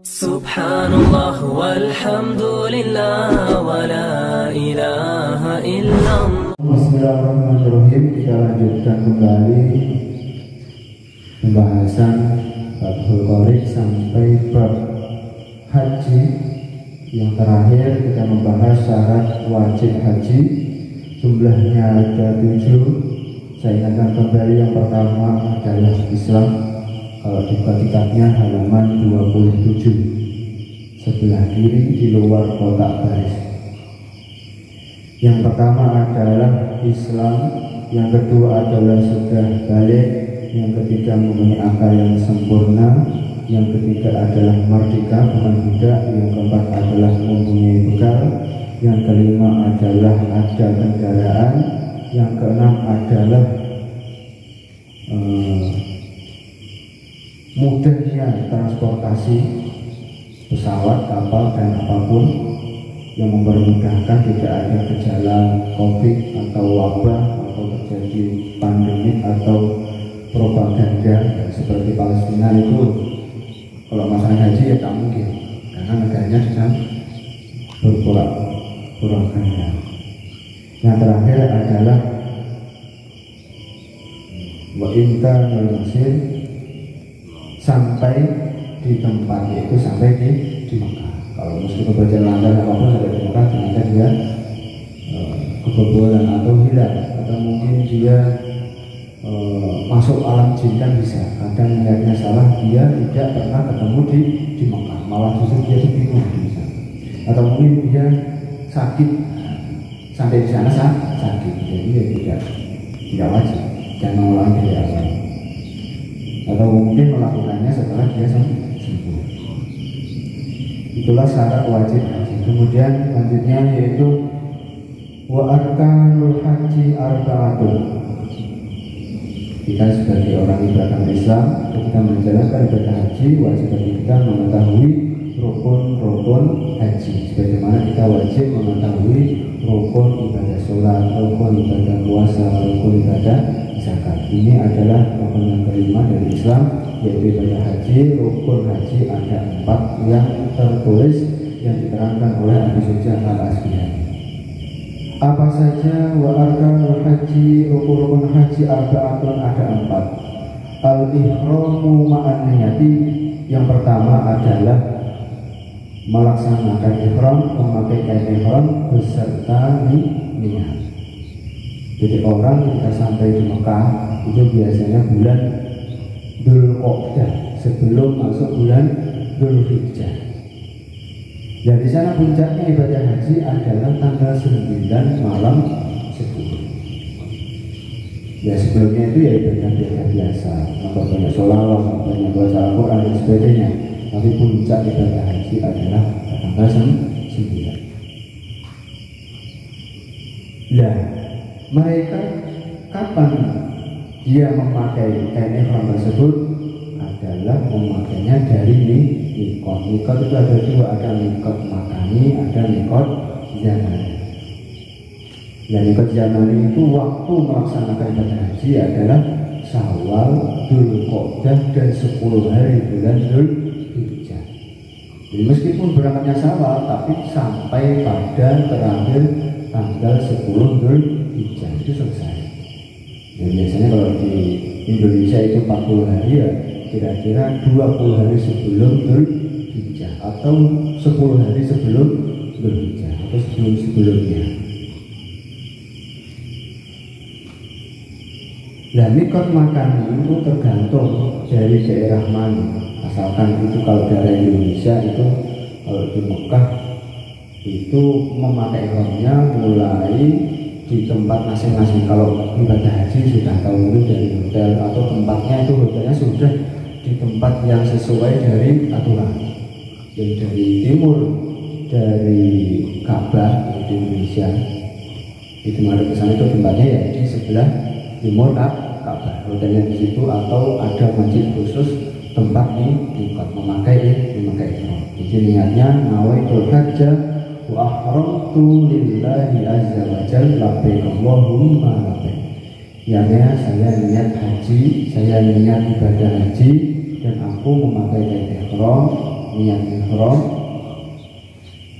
Subhanallah walhamdulillah wa la ilaha illallah. Bismillahirrahmanirrahim. Kita lanjutkan kembali pembahasan Fathul Qorib sampai bab haji. Yang terakhir kita membahas syarat wajib haji. Jumlahnya ada 7. Saya ingatkan kembali, yang pertama adalah Islam. Kalau dibuka kitabnya halaman 27, sebelah kiri di luar kotak baris. Yang pertama adalah Islam, yang kedua adalah sudah balik, yang ketiga mempunyai akal yang sempurna, yang ketiga adalah merdeka bukan budak, yang keempat adalah mempunyai bekal, yang kelima adalah ada kendaraan, yang keenam adalah mudahnya transportasi pesawat, kapal, dan apapun yang mempermudahkan, tidak ada gejala COVID atau wabah atau terjadi pandemik atau propaganda seperti Palestina. Itu kalau masalah haji ya tak mungkin, karena negaranya sedang berporak-poranda. Yang terakhir adalah wa inta al-masir, sampai di tempat, yaitu sampai di Mekah. Kalau meskipun berjalan lancar apapun sampai di Mekah, ternyata dia kebobolan atau hilang, atau mungkin dia masuk alam jin, kan bisa. Kadang niatnya salah, dia tidak pernah ketemu di Mekah, malah justru dia bingung di sana. Atau mungkin dia sakit, sampai di sana sakit, jadi dia tidak wajib dan mengulangi dari awal. Atau mungkin melakukannya setelah dia sembuh. Itulah syarat wajib haji. Kemudian selanjutnya yaitu wa arkanul haji arba'atun. Kita sebagai orang beragama Islam, ketika menjalankan ibadah haji, wajib bagi kita mengetahui rukun-rukun haji. Sebagaimana kita wajib mengetahui rukun ibadah sholat, rukun ibadah puasa, rukun ibadah zakat. Ini adalah rukun yang kelima dari Islam, yaitu ibadah haji. Rukun haji ada 4 yang tertulis, yang diterangkan oleh Abi Sujah Al-Asbihani. Apa saja wa arkanul haji? Rukun-rukun haji arba'atun, ada 4. Al-ihramu ma'an niyati, yang pertama adalah melaksanakan ihram, memakai kain ihram beserta niat. Jadi orang ketika sampai di Mekah itu biasanya bulan Dzulqa'dah, sebelum masuk bulan Dzulhijjah. Dan di sana puncaknya ibadah haji adalah tanggal 9 malam 10. Ya sebelumnya itu ya ibadah biasa, banyak sholawat, banyak baca Al-Quran dan sebagainya. Tapi puncak ibadah haji adalah tanggal 9. Nah, mereka kapan dia memakai kain ihram tersebut adalah memakainya dari mikot. Mikot itu ada 2, ada mikot makani, ada mikot zamani. Dan mikot zamani itu waktu melaksanakan ibadah haji adalah Syawal, Dzulqa'dah, dan 10 hari bulan Dzulhijjah. Jadi meskipun berangkatnya Syawal, tapi sampai pada terakhir tanggal 10 Dzulhijjah itu selesai. Dan biasanya kalau di Indonesia itu 40 hari, ya kira-kira 20 hari sebelum Dzulhijjah atau 10 hari sebelum Dzulhijjah atau sebelumnya. Nah, mikot makan itu tergantung dari daerah mana. Asalkan itu kalau daerah Indonesia itu, kalau di Mekah itu memakai ihramnya mulai di tempat masing-masing. Kalau ibadah haji sudah tahu mungkin dari hotel atau tempatnya itu hotelnya sudah di tempat yang sesuai dari aturan. Yang dari timur dari Ka'bah di Indonesia itu ada kesana, itu tempatnya ya di sebelah timur Ka'bah, hotelnya di situ, atau ada masjid khusus tempat tempat memakai ihram. Jadi niatnya nawaitul hajja wa ahramtu lillahi azza wa jalla labbaik Allahumma labbaik. Yang saya niat haji, saya niat ibadah haji, dan aku memakai kain ihram niat ihram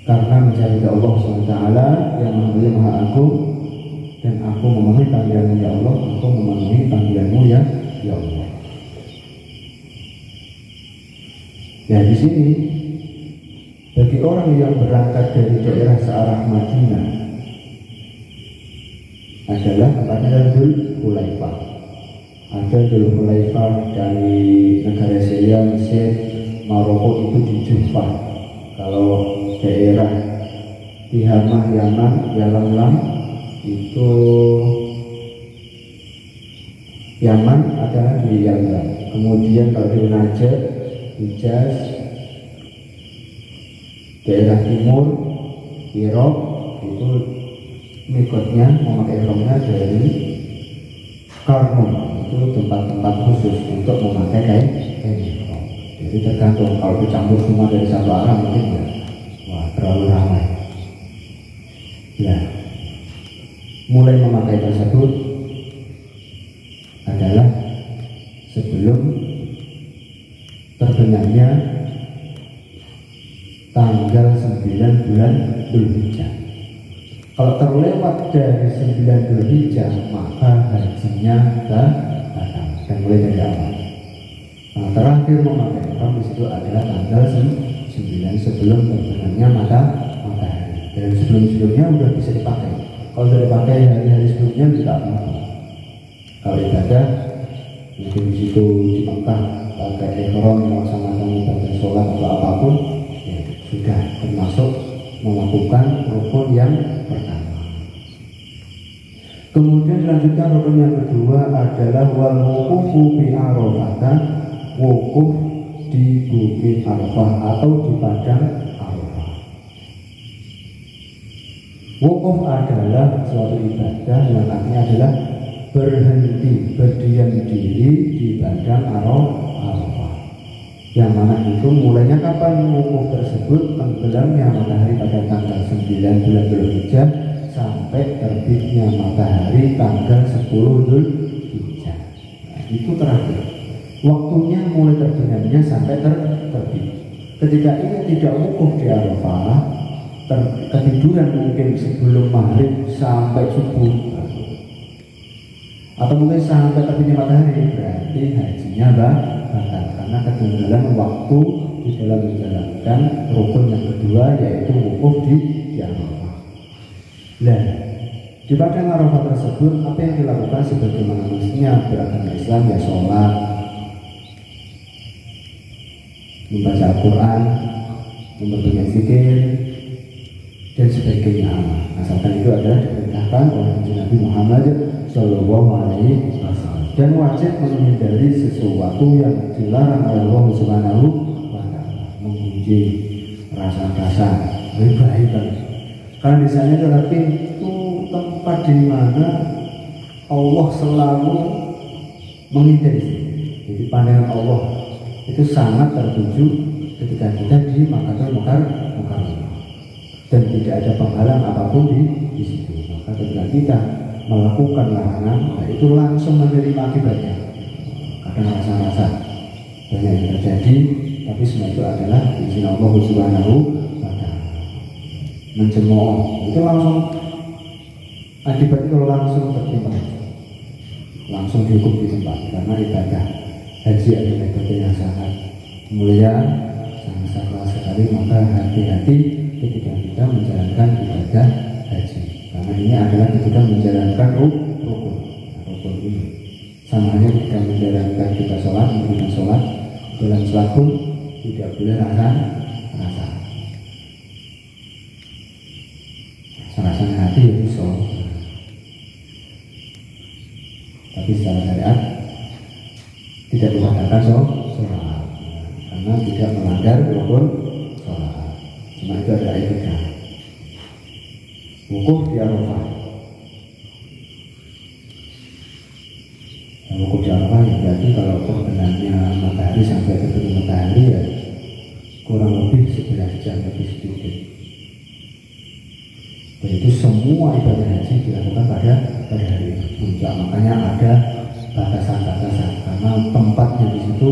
karena mencari Allah SWT yang Maha Mulia Maha Agung, dan aku memenuhi panggilanmu ya Allah, aku memenuhi panggilanmu ya Allah. Ya, di sini bagi orang yang berangkat dari daerah searah Madinah adalah tempatnya Dzul Hulaifah. Ada Dzul Hulaifah dari negara Syria, Mesir, Maroko itu di Juhfah. Kalau daerah Tihamah, Yaman, Yalamlam itu Yaman adalah di Yalamlam. Kemudian kalau di Najd, Hijaz, daerah timur, Irak itu mikotnya memakai ihramnya dari Karnum, itu tempat-tempat khusus untuk memakai kain ihram. Jadi tergantung, kalau dicampur semua dari satu arah mungkin ya, wah terlalu ramai. Ya, mulai memakai tersebut adalah sebelum terbenamnya tanggal 9 bulan Dzulhijjah. Kalau terlewat dari 9 Dzulhijjah, maka hajinya batal dan mulai dari awal. Nah, terakhir memakai ihram di situ adalah tanggal 9 sebelum terbenamnya matahari. Dan sebelum-sebelumnya sudah bisa dipakai. Kalau sudah dipakai hari-hari sebelumnya tidak apa-apa. Kalau ibadah mungkin di situ di Mekah pakai ihram melaksanakan ibadah sholat atau apapun, ya sudah termasuk melakukan rukun yang pertama. Kemudian dilanjutkan rukun yang kedua adalah wal wuqufu bi Arafah, wukuf di Bukit Arafah atau di Padang Arafah. Wukuf adalah suatu ibadah yang artinya adalah berhenti, berdiam diri di Padang Arafah. Yang mana itu mulainya kapan wukuf tersebut? Tenggelamnya matahari pada tanggal 9 bulan Dzulhijjah sampai terbitnya matahari tanggal 10 Dzulhijjah. Nah, itu terakhir. Waktunya mulai terbenamnya sampai terbit. Ketika ini tidak wukuf di Arafah, ketiduran mungkin sebelum maghrib sampai subuh, atau mungkin sampai terbitnya matahari, berarti hajinya batal karena ketinggalan waktu di dalam menjalankan rukun yang kedua, yaitu wukuf di Arafah. Nah, di Padang Arafah tersebut apa yang dilakukan sebagaimana mestinya beragama Islam, ya sholat, membaca Al-Quran, memperbanyak zikir dan sebagainya. Asalkan itu adalah diperintahkan oleh Nabi Muhammad Shallallahu Alaihi Wasallam, dan wajib menghindari sesuatu yang dilarang oleh Allah Subhanahu wa Ta'ala, mengunci rasa-rasa riba. Karena di sana adalah pintu tempat di mana Allah selalu menghindari. Jadi pandangan Allah itu sangat tertuju ketika kita di Makkatul Mukarramah, dan tidak ada penghalang apapun di situ. Maka ketika kita melakukan larangan, nah itu langsung menerima akibatnya. Kadang rasa-rasa banyak yang terjadi, tapi semua itu adalah izin Allah Subhanahu wa Ta'ala. Mencemooh itu langsung akibatnya kalau langsung tertimpa, langsung dihukum di tempat, karena ibadah haji adalah ibadah yang sangat mulia, sangat keras sekali. Maka hati-hati ketika kita menjalankan ibadah haji, karena ini adalah ketika menjalankan rukun ini. Sama halnya ketika menjalankan kita sholat, memberikan sholat, dalam sholat pun tidak boleh rasa hati itu sholat, tapi secara syariat tidak dikatakan sholat, karena tidak melanggar rukun sholat. Cuma itu ada etika. Wukuf di Arafah. Wukuf di Arafah ya berarti kalau terbenamnya matahari sampai terbit matahari ya kurang lebih 11 jam lebih sedikit. Dan itu semua ibadah haji dilakukan pada hari puncak. Makanya ada batasan-batasan karena tempatnya di situ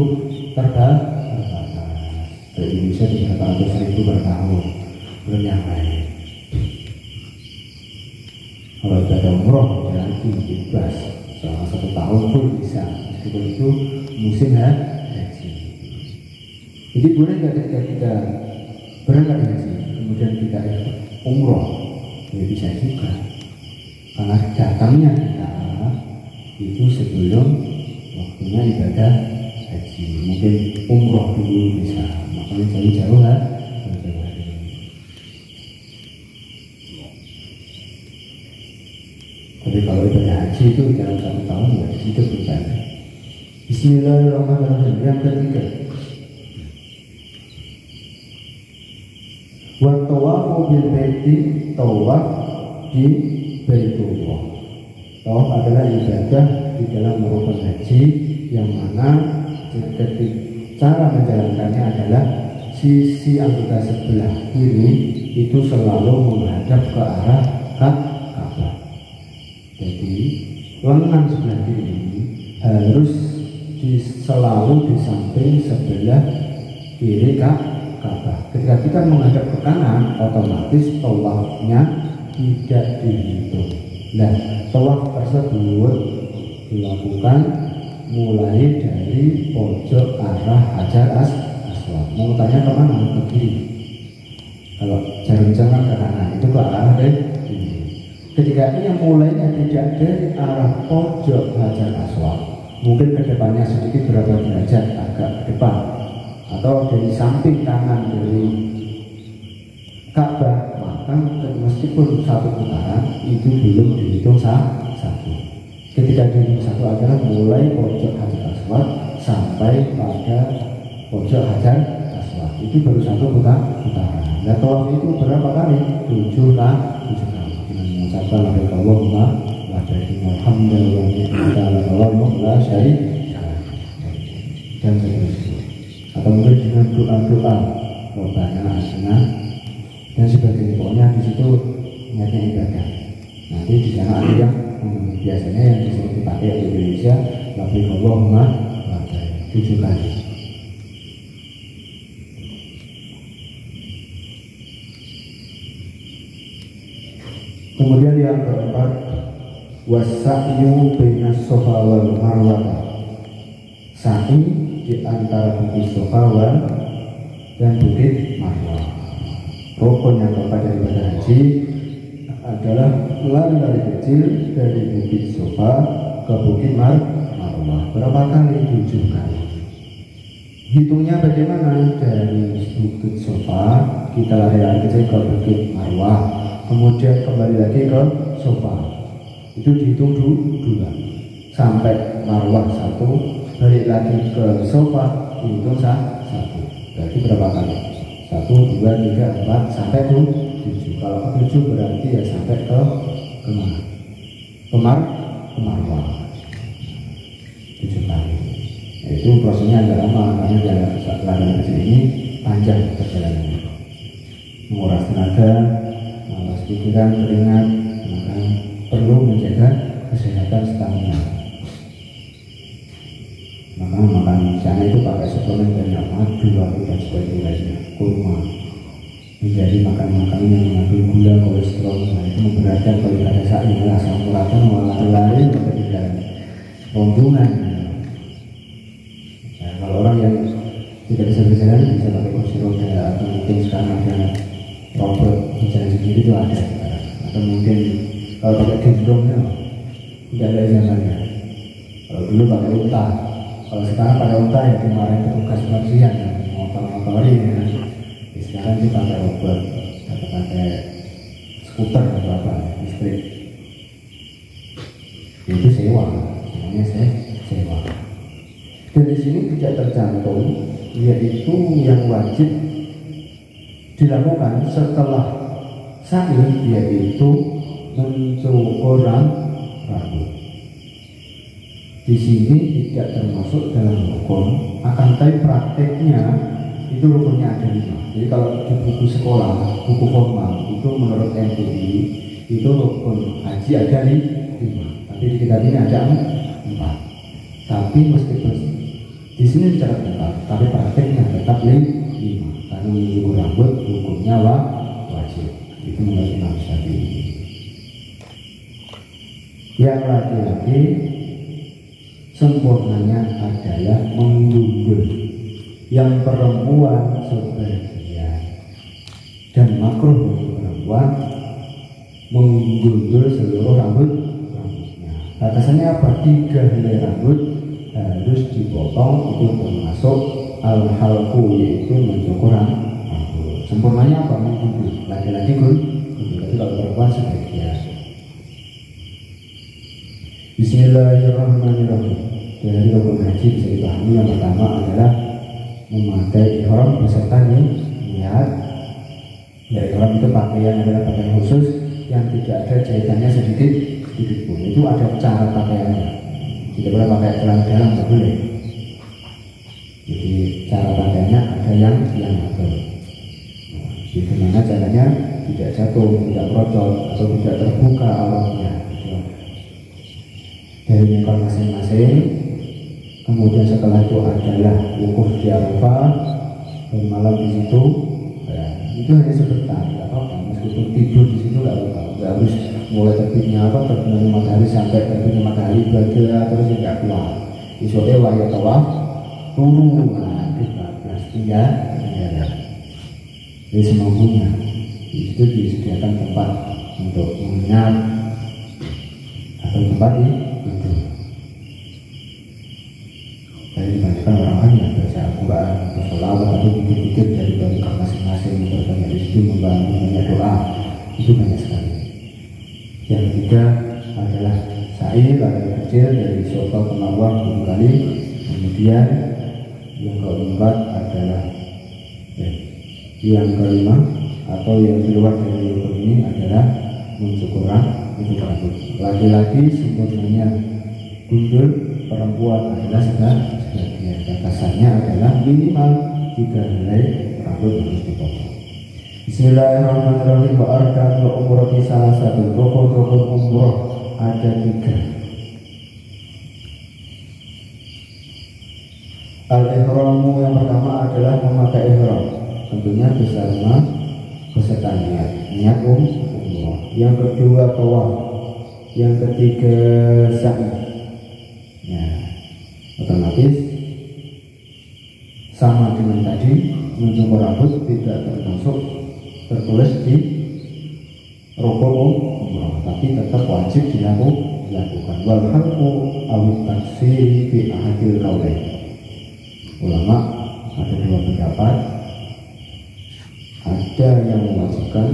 terbatas. Dari Indonesia 300.000 per tahun, belum yang lain. Kalau ibadah umroh berarti bebas selama 1 tahun pun bisa, meskipun itu musim haji. Jadi boleh nggak ketika kita berangkat haji kemudian kita umroh? Ya bisa juga, karena datangnya kita itu sebelum waktunya ibadah haji. Mungkin umroh dulu bisa, makanya jauh-jauh hari. Tapi kalau ibadah haji itu dalam 1 tahun ya di situ berbeda. Bismillahirrahmanirrahim. Yang ketiga, wa tawafu bil baiti, tawaf di Baitullah. Tawaf adalah ibadah di dalam rukun haji yang mana cara menjalankannya adalah sisi anggota sebelah kiri itu selalu menghadap ke arah Ka'bah. Jadi lengan sebelah kiri harus selalu di samping sebelah kiri Ka'bah. Ketika kita menghadap ke kanan, otomatis tawafnya tidak dihitung. Nah, tawaf tersebut dilakukan mulai dari pojok arah Hajar Aswad. Mau tanya kemana? Ke kiri. Kalau jarum jam ke kanan, itu ke arah kiri. Ketika ini yang mulainya tidak dari arah pojok Hajar Aswad, mungkin ke depannya sedikit berapa derajat agak ke depan, atau dari samping kanan dari Ka'bah, maka meskipun 1 putaran itu belum dihitung satu. Ketika dihitung satu adalah mulai pojok Hajar Aswad sampai pada pojok Hajar Aswad, itu baru 1 putaran. Nah, tawaf itu berapa kali? 7 kali. Dengan mengucapkan Allahumma wa alhamdulillah la syarika dan seterusnya. Atau mungkin dengan doa-doa Rabbana atina dan sebagainya. Pokoknya di situ niatnya ibadah. Nanti di sana ada yang biasanya yang disebut dipakai di Indonesia labbaik Allahumma labbaik 7 kali. Kemudian yang keempat, wasa'yu bainas Shafa wal Marwah. Sa'i di antara bukit Shafa dan bukit Marwah. Rukun yang keempat dari ibadah haji adalah lari-lari kecil dari bukit Shafa ke bukit Marwah. Berapa kali? 7 kali. Hitungnya bagaimana? Dari bukit Shafa kita lari-lari kecil ke bukit Marwah, kemudian kembali lagi ke Shafa, itu dihitung dulu sampai Marwah 1, balik lagi ke Shafa dihitung 1. Berarti berapa kali? 1, 2, 3, 4 sampai 7. Kalau ke 7 berarti ya sampai ke Marwah 7 kali. Nah, itu prosesnya agak lama karena jalan lari kecil ini panjang perjalanannya, menguras tenaga, malas pikiran, keringat, maka perlu menjaga kesehatan stamina. Maka makan di sana itu pakai suplemen banyak, madu, dan sebagainya, kurma, menjadi makan-makanan yang mengandung gula, kolesterol. Nah, itu memberatkan kalau ada sa'i, asam uratkan, lari menjadi jalan rombongan. Nah, kalau orang yang tidak bisa berjalan bisa pakai kursi roda, atau mungkin sekarang ada robot berjalan sendiri itu ada sekarang. Atau mungkin kalau pakai gendong ya tidak ada zamannya. Kalau dulu pakai unta, kalau sekarang pakai unta ya dimarahin petugas kebersihan ya, motor-motori ya. Sekarang sih pakai robot atau pakai skuter atau apa listrik. Itu sewa, namanya sewa. Dan di sini tidak tercantum yaitu yang wajib dilakukan setelah sa'i, yaitu mencukur rambut. Di sini tidak termasuk dalam rukun, akan tapi prakteknya itu rukunnya ada 5. Jadi kalau di buku sekolah, buku formal itu menurut MUI itu rukun haji ada 5, tapi di kitab ini ada 4. Tapi meskipun di sini secara tetap, tapi prakteknya tetap 5. Karena mencukur rambut hukumnya wajib. Itu menurut Imam Syafi'i. Yang laki-laki sempurnanya adalah menggundul, yang perempuan sebagian, dan makruh bagi perempuan menggundul seluruh rambutnya. Batasannya apa? 3 helai rambut harus dipotong, itu termasuk al-halqu, yaitu mencukur rambut. Sempurnanya apa? Menggundul. Laki-laki gundul, tapi kalau perempuan sebagian. Bismillahirrahmanirrahim. Dari rukun haji bisa dipahami yang pertama adalah memakai ihram beserta niat. Ya, ihram itu pakaian adalah pakaian khusus yang tidak ada jahitannya sedikit pun. Itu ada cara pakaiannya. Tidak boleh pakai celana dalam, tidak boleh. Jadi cara pakaiannya ada yang atur. Bagaimana caranya tidak jatuh, tidak merocot, atau tidak terbuka awalnya. Dari mekar masing-masing. Kemudian setelah itu adalah wukuf di Arafah, bermalam di situ. Ya, itu hanya sebentar, tidak apa-apa. Meskipun tidur di situ tidak apa-apa. Tidak harus mulai terbitnya terbitnya matahari sampai terbitnya matahari bahagia terus tidak keluar. Isoknya wayah tawaf turun, tinggal. Jadi semampunya itu disediakan tempat untuk menginap atau tempat itu. Dari kebanyakan orang yang baca Al-Quran, bersolawat atau pikir-pikir dari barikat masing-masing, berbanyak di situ membantu banyak doa, itu banyak sekali. Yang ketiga adalah sa'i, lari kecil dari Sofa ke Marwah 7 kali. Kemudian yang keempat adalah yang kelima atau yang keluar dari rukun ini adalah mencukur rambut. Laki-laki sebenarnya gundul, perempuan adalah sebagian. Batasannya adalah minimal 3 helai rambut harus dipotong. Bismillahirrahmanirrahim. Wa arkanul umrati salah satu. Rukun umroh ada 3. Al-ihramu yang pertama adalah memakai ihram, tentunya beserta niat umroh. Yang kedua tawaf. Yang ketiga sa'i. Nah, otomatis sama dengan tadi, mencukur rambut tidak tertulis di rukun umroh, tapi tetap wajib dilakukan. Wal halqu awit taksir fi ahadil qaulain. Ulama ada 2 pendapat, ada yang mewajibkan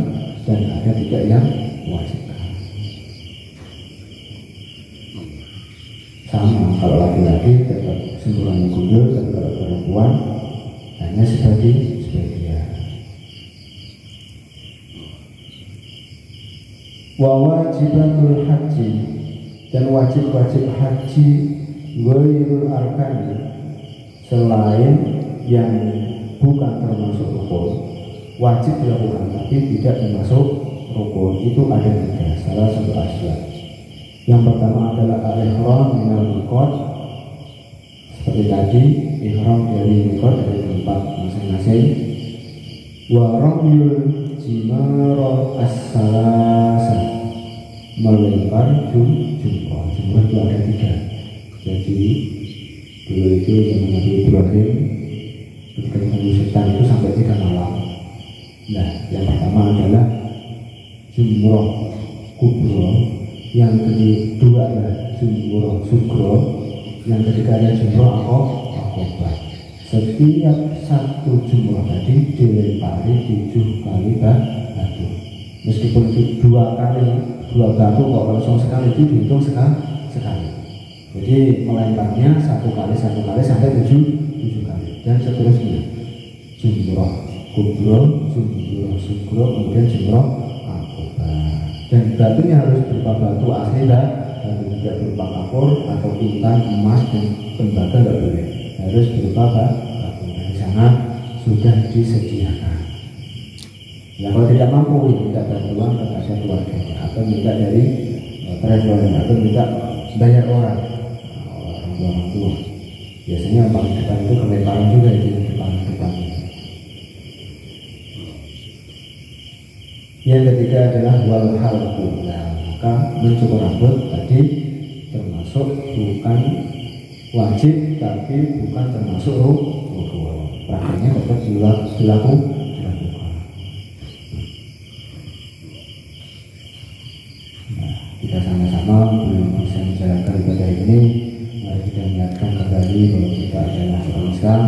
dan ada tidak yang mewajibkan. Sama, kalau laki-laki tetap sempurna gundul, tapi kalau perempuan hanya sebagian. Wa wajibatul haji, dan wajib-wajib haji ghairul arkani, selain yang bukan termasuk rukun, wajib dilakukan tapi tidak termasuk rukun. Itu ada 3, salah satu asya. Yang pertama adalah al-ihram minal miqat, seperti tadi ihram dari miqat, dari tempat masing-masing. Wa ramyul jimarat as-salasa, melempar jumrah. Jumrah itu ada 3. Jadi dulu itu zaman Nabi Ibrahim ketika ketemu setan itu sampai 3 malam. Nah, yang pertama adalah jumrah kubro, yang kedua adalah jumrah sugro, yang ketiga adalah jumrah akobah. Setiap satu jumrah tadi dilempari 7 kali batu. Meskipun itu 2 batu, kok langsung sekali itu dihitung sekali. Jadi melemparnya 1 kali sampai 7 kali dan seterusnya. Jumrah kubro, jumrah sugro, kemudian jumrah akobah. Dan batunya harus berupa batu asli, batu tidak berupa kapur atau intan, emas dan tembaga, tidak boleh. Harus berupa batu. Dan di sana sudah disediakan. Ya, kalau tidak mampu, minta bantuan kepada keluarganya atau minta dari traveler atau minta bayar orang tua. Biasanya yang paling depan itu kelemparan juga, itu yang paling depan. Yang ketiga adalah wal halqu. Nah, maka mencukur rambut tadi termasuk bukan wajib tapi bukan termasuk rukun. Prakteknya tetap dilakukan. Nah, kita sama-sama belum bisa menjalankan ibadah ini. Mari kita niatkan kembali bahwa kita adalah orang Islam.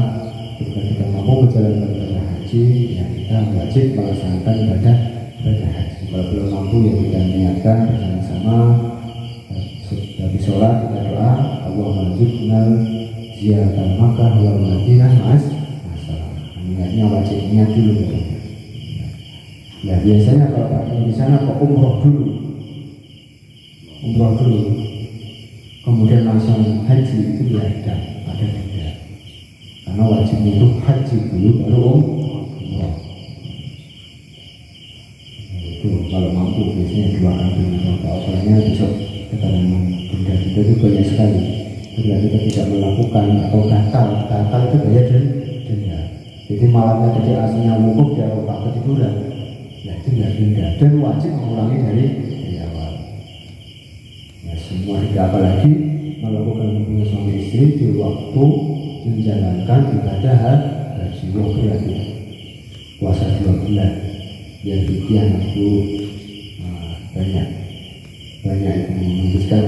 Jika kita mampu menjalankan ibadah haji, ya kita wajib melaksanakan ibadah haji. Kalau belum mampu, ya kita niatkan bersama-sama. Habis sholat kita doa, Allahumma rzuqnal ziyarah Makkah wal Madinah mas. Niatnya wajib niat dulu. Ya biasanya kalau pakai di sana kok umroh dulu, kemudian langsung haji, itu ya ada tidak. Karena wajibnya itu haji dulu baru umroh. Itu kalau mampu biasanya 2 kali dulu. Awalnya besok kita memang benda itu banyak sekali. Bila kita tidak melakukan atau gatal itu bayar denda. Jadi malamnya tadi aslinya wukuf di Arafah ketiduran, ya itu tidak denda dan wajib mengulangi dari awal. Ya semua tidak, apalagi melakukan hubungan suami istri di waktu menjalankan ibadah haji. Berarti puasa 2 bulan, ya sekian itu banyak itu menghabiskan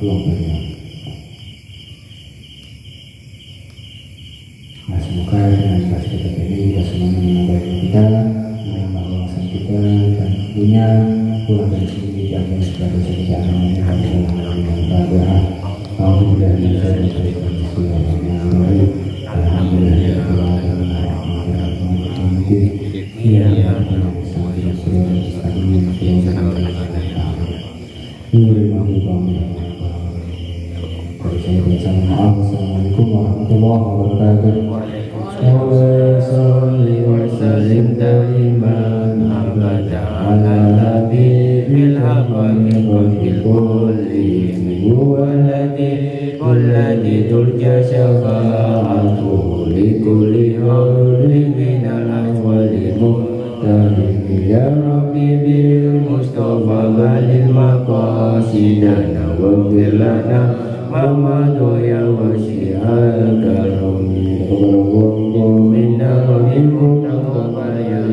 uang banyak. Nah, semoga dengan kasih kita ini kita semuanya menambah ilmu kita, menambah wawasan kita, dan tentunya pulang dari sini diambil sebagai dosa namanya Alhamdulillah. Assalamualaikum warahmatullahi wabarakatuh. Salli wa sallim daiman abada ala habibil haqqi kulli alladhi turja syafa'atuhu li kulli hawlin minal awwali muhtarim ya rabbi bil mustafa balil maqasidana wa firlana Muhammadu ya wasi'al karami Minna wa minkum taqabbal ya